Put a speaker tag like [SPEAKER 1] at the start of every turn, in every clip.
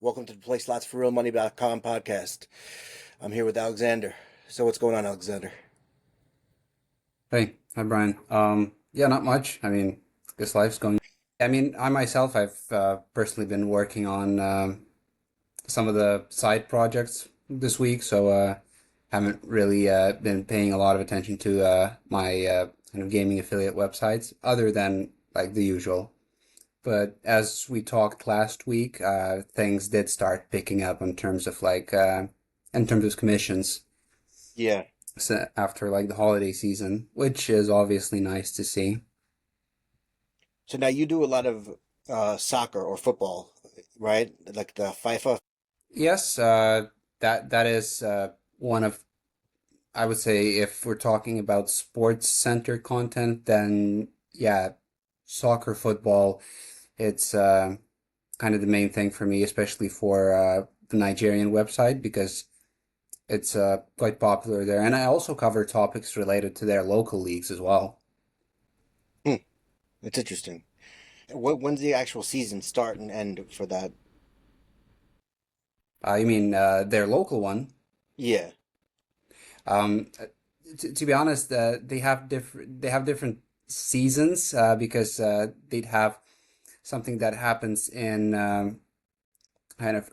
[SPEAKER 1] Welcome to the PlaySlots4RealMoney.com podcast. I'm here with Alexander. So what's going on, Alexander?
[SPEAKER 2] Hey, hi Brian. Yeah, not much. I mean, this life's going. I mean, I myself, I've personally been working on some of the side projects this week, so haven't really been paying a lot of attention to my kind of gaming affiliate websites, other than like the usual. But as we talked last week, things did start picking up in terms of commissions
[SPEAKER 1] Yeah.
[SPEAKER 2] after like the holiday season, which is obviously nice to see.
[SPEAKER 1] So now you do a lot of soccer or football, right? Like the FIFA.
[SPEAKER 2] Yes, that is one of, I would say, if we're talking about sports center content, then yeah, soccer, football, it's kind of the main thing for me, especially for the Nigerian website because it's quite popular there. And I also cover topics related to their local leagues as well.
[SPEAKER 1] Hmm, it's interesting. When's the actual season start and end for that?
[SPEAKER 2] I mean, their local one.
[SPEAKER 1] Yeah.
[SPEAKER 2] Um, to be honest, they have different seasons because they'd have something that happens in kind of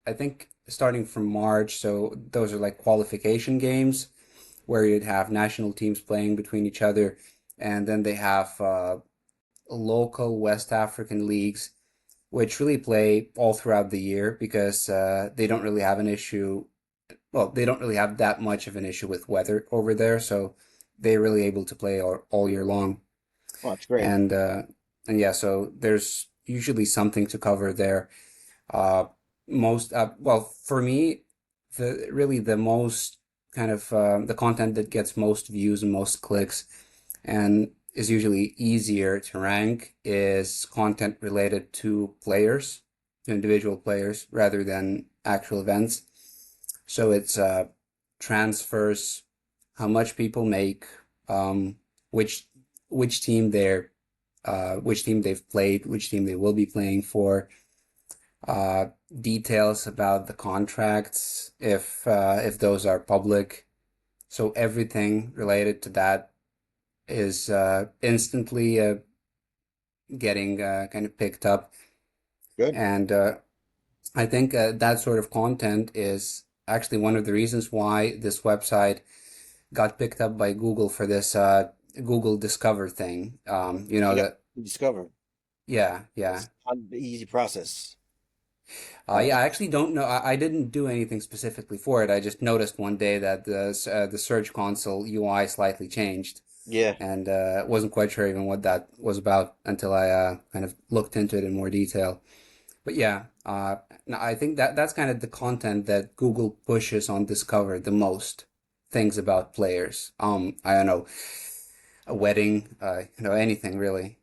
[SPEAKER 2] I think starting from March. So those are like qualification games where you'd have national teams playing between each other, and then they have local West African leagues which really play all throughout the year because they don't really have an issue. Well, they don't really have that much of an issue with weather over there, so they're really able to play all year long.
[SPEAKER 1] Oh, that's great.
[SPEAKER 2] And uh, and yeah, so there's usually something to cover there. Uh, well, for me, the most kind of the content that gets most views and most clicks and is usually easier to rank is content related to players, to individual players, rather than actual events. So it's transfers, how much people make, um, which which team which team they've played, which team they will be playing for, uh, details about the contracts if those are public. So everything related to that is instantly getting kind of picked up,
[SPEAKER 1] Good.
[SPEAKER 2] and I think that sort of content is actually one of the reasons why this website got picked up by Google for this Google Discover thing. You know
[SPEAKER 1] You got
[SPEAKER 2] that,
[SPEAKER 1] to discover.
[SPEAKER 2] yeah, yeah.
[SPEAKER 1] It's not an easy process.
[SPEAKER 2] Yeah, I actually don't know. I didn't do anything specifically for it. I just noticed one day that the Search Console UI slightly changed,
[SPEAKER 1] Yeah.
[SPEAKER 2] and wasn't quite sure even what that was about until I kind of looked into it in more detail. But yeah, no, I think that that's kind of the content that Google pushes on Discover the most. Things about players. I don't know, a wedding, anything really.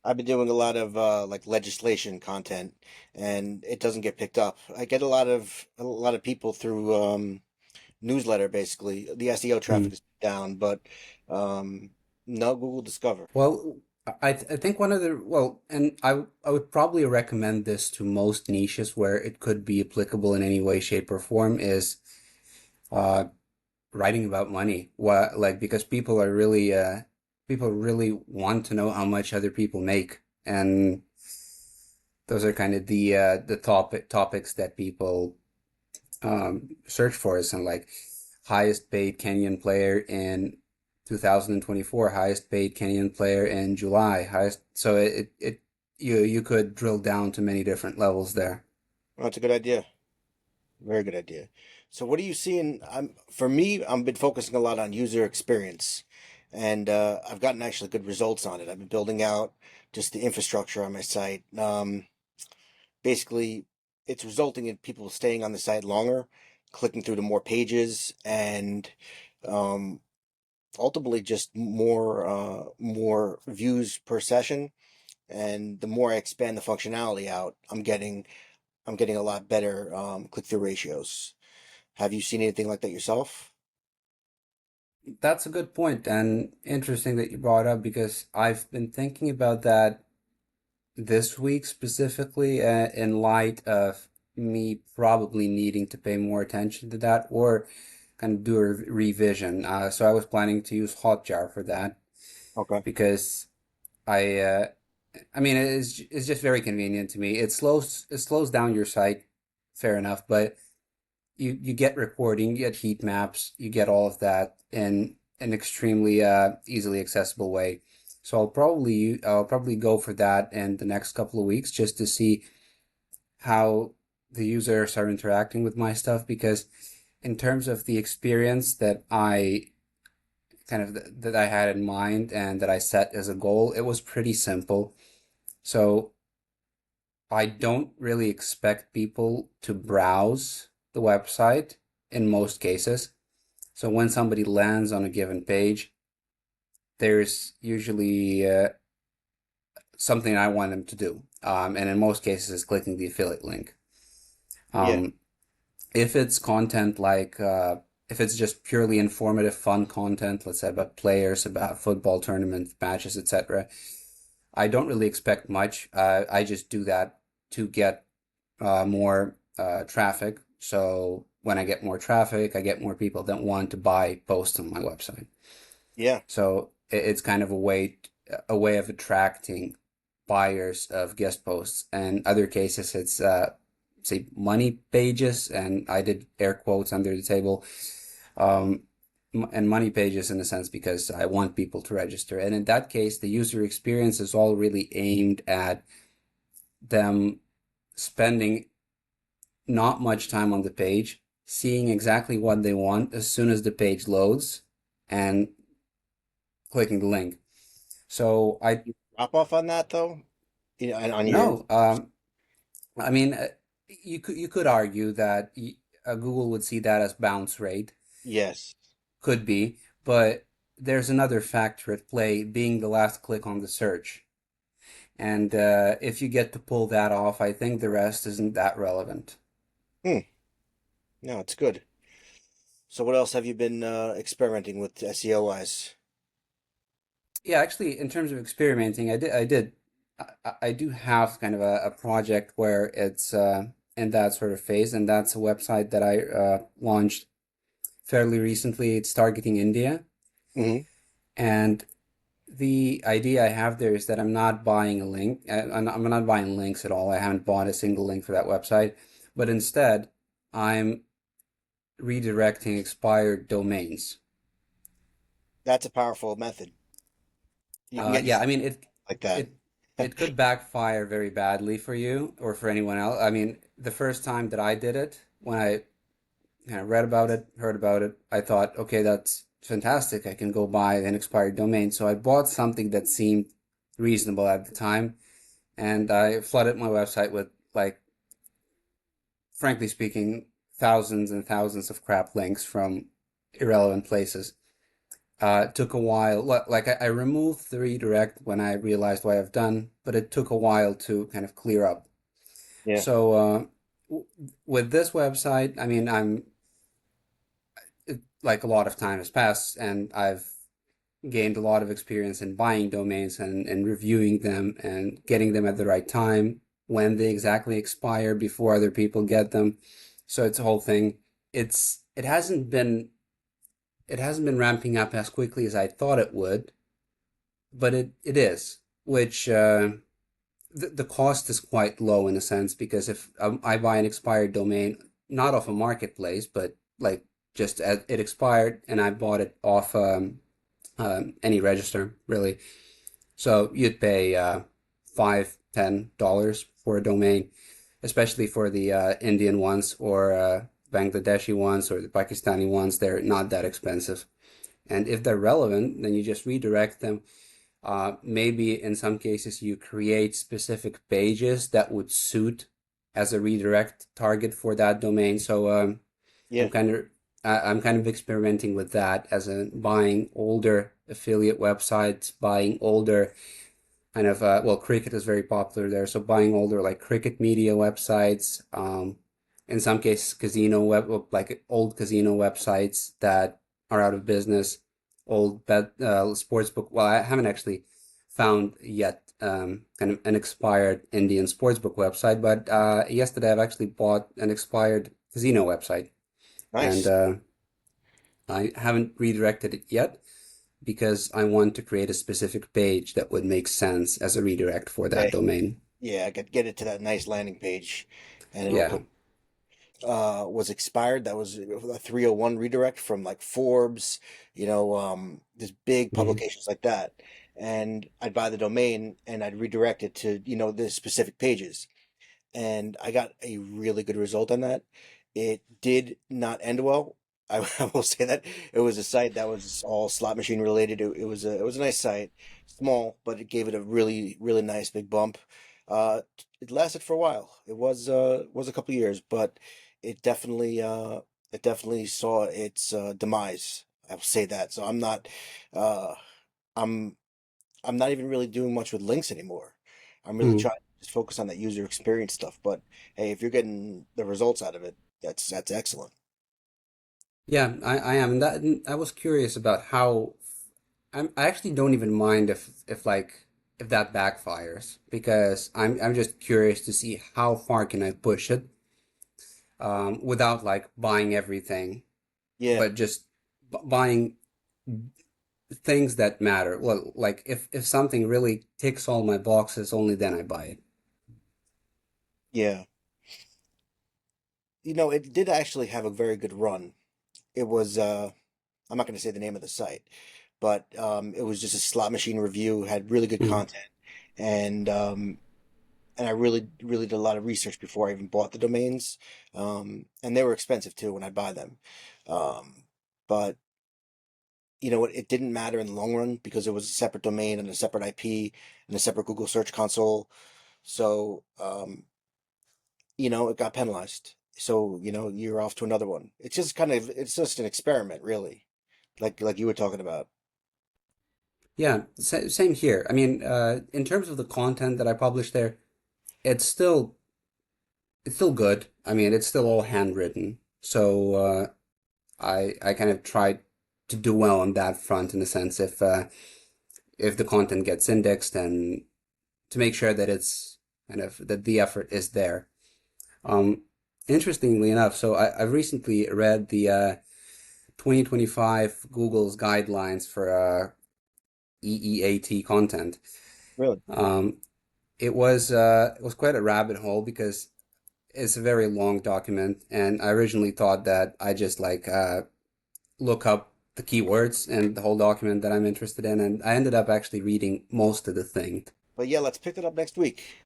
[SPEAKER 1] I've been doing a lot of like legislation content, and it doesn't get picked up. I get a lot of people through newsletter basically. The SEO
[SPEAKER 2] Hmm.
[SPEAKER 1] traffic is down, but um, no Google Discover.
[SPEAKER 2] Well, I think one of the well, and I would probably recommend this to most niches where it could be applicable in any way, shape, or form is uh writing about money. What like because people really want to know how much other people make, and those are kind of the topics that people search for. Is and like highest paid Kenyan player in 2024, highest paid Kenyan player in July, highest. So it you could drill down to many different levels there.
[SPEAKER 1] Well, that's a good idea. Very good idea. So what are you seeing? For me, I've been focusing a lot on user experience, and I've gotten actually good results on it. I've been building out just the infrastructure on my site. Basically, it's resulting in people staying on the site longer, clicking through to more pages, and um, ultimately just more views per session. And the more I expand the functionality out, I'm getting a lot better click through ratios. Have you seen anything like that yourself?
[SPEAKER 2] That's a good point and interesting that you brought up because I've been thinking about that this week specifically, in light of me probably needing to pay more attention to that or kind of do a revision. So I was planning to use Hotjar for that
[SPEAKER 1] Okay.
[SPEAKER 2] because I, uh, I mean, it's just very convenient to me. It slows down your site, fair enough, but you get reporting, you get heat maps, you get all of that in an extremely easily accessible way. So I'll probably go for that in the next couple of weeks just to see how the users are interacting with my stuff because in terms of the experience that I had in mind and that I set as a goal, it was pretty simple. So I don't really expect people to browse the website in most cases. So when somebody lands on a given page, there's usually something I want them to do. And in most cases, it's clicking the affiliate link.
[SPEAKER 1] Yeah.
[SPEAKER 2] Um, if it's content like, if it's just purely informative, fun content, let's say about players, about football tournament matches, etc., I don't really expect much. I just do that to get more traffic. So when I get more traffic, I get more people that want to buy posts on my website.
[SPEAKER 1] Yeah.
[SPEAKER 2] So it's kind of a way of attracting buyers of guest posts. And other cases, it's say money pages, and I did air quotes under the table, um, and money pages in a sense because I want people to register. And in that case, the user experience is all really aimed at them spending not much time on the page, seeing exactly what they want as soon as the page loads, and clicking the link. So I
[SPEAKER 1] Drop off on that though. You know, and on your
[SPEAKER 2] no, I mean, you could argue that Google would see that as bounce rate,
[SPEAKER 1] yes.
[SPEAKER 2] could be, but there's another factor at play, being the last click on the search. And if you get to pull that off, I think the rest isn't that relevant.
[SPEAKER 1] Hmm. No, it's good. So what else have you been experimenting with SEO wise?
[SPEAKER 2] Yeah, actually, in terms of experimenting, I do have kind of a project where it's in that sort of phase, and that's a website that I launched fairly recently. It's targeting India,
[SPEAKER 1] Hmm.
[SPEAKER 2] and the idea I have there is that I'm not buying a link. I'm not buying links at all. I haven't bought a single link for that website, but instead, I'm redirecting expired domains.
[SPEAKER 1] That's a powerful method. You can get
[SPEAKER 2] Yeah,
[SPEAKER 1] yourself
[SPEAKER 2] I mean
[SPEAKER 1] like that.
[SPEAKER 2] it it could backfire very badly for you or for anyone else. I mean, the first time that I did it, when I kind of read about it, heard about it, I thought, okay, that's fantastic. I can go buy an expired domain. So I bought something that seemed reasonable at the time, and I flooded my website with, like, frankly speaking, thousands and thousands of crap links from irrelevant places. It took a while. Like I removed the redirect when I realized what I've done, but it took a while to kind of clear up.
[SPEAKER 1] Yeah.
[SPEAKER 2] So with this website, I mean, like a lot of time has passed, and I've gained a lot of experience in buying domains and reviewing them and getting them at the right time when they exactly expire before other people get them. So it's a whole thing. It hasn't been ramping up as quickly as I thought it would, but it is, which the cost is quite low in a sense because if I buy an expired domain, not off a marketplace, but like just it expired and I bought it off any register really. So you'd pay $5-10 for a domain, especially for the Indian ones or Bangladeshi ones or the Pakistani ones. They're not that expensive. And if they're relevant, then you just redirect them. Maybe in some cases you create specific pages that would suit as a redirect target for that domain. So I'm
[SPEAKER 1] Yeah.
[SPEAKER 2] kind of I'm kind of experimenting with that as a buying older affiliate websites, buying older kind of well, cricket is very popular there, so buying older like cricket media websites. In some cases, casino web like old casino websites that are out of business, old bet sports book. Well, I haven't actually found yet kind of an expired Indian sportsbook website, but yesterday I've actually bought an expired casino website, and
[SPEAKER 1] Nice.
[SPEAKER 2] I haven't redirected it yet because I want to create a specific page that would make sense as a redirect for that
[SPEAKER 1] Okay.
[SPEAKER 2] domain.
[SPEAKER 1] Yeah, I could get it to that nice landing page, and it'll
[SPEAKER 2] Yeah.
[SPEAKER 1] put was expired. That was a 301 redirect from like Forbes, this big
[SPEAKER 2] Mhm.
[SPEAKER 1] publications like that. And I'd buy the domain and I'd redirect it to, the specific pages. And I got a really good result on that. It did not end well. I will say that it was a site that was all slot machine related. It was a nice site, small, but it gave it a really really nice big bump. Uh, it lasted for a while. It was a couple years, but it definitely uh, it definitely saw its demise. I will say that. So uh, I'm I'm not even really doing much with links anymore. I'm really
[SPEAKER 2] Hmm.
[SPEAKER 1] trying to just focus on that user experience stuff. But hey, if you're getting the results out of it, that's excellent.
[SPEAKER 2] Yeah, I am. And that I was curious about how I actually don't even mind if like if that backfires because I'm just curious to see how far can I push it without like buying everything,
[SPEAKER 1] Yeah,
[SPEAKER 2] but just buying things that matter. Well, like if something really ticks all my boxes, only then I buy it.
[SPEAKER 1] yeah. It did actually have a very good run. It was I'm not going to say the name of the site, but it was just a slot machine review, had really good
[SPEAKER 2] Mm.
[SPEAKER 1] content, and I really really did a lot of research before I even bought the domains. And they were expensive too when I buy them. But you know what, it didn't matter in the long run because it was a separate domain and a separate IP and a separate Google Search Console. So, it got penalized. So, you're off to another one. It's just an experiment, really, like you were talking about.
[SPEAKER 2] Yeah, same here. I mean, in terms of the content that I publish there, it's still it's still good. I mean, it's still all handwritten. So I kind of try to do well on that front in a sense if the content gets indexed and to make sure that it's kind of that the effort is there. Um, Interestingly enough, so I've recently read the 2025 Google's guidelines for EEAT content.
[SPEAKER 1] Really?
[SPEAKER 2] Um, it was quite a rabbit hole because it's a very long document, and I originally thought that I just like look up the keywords and the whole document that I'm interested in, and I ended up actually reading most of the thing.
[SPEAKER 1] But yeah, let's pick it up next week.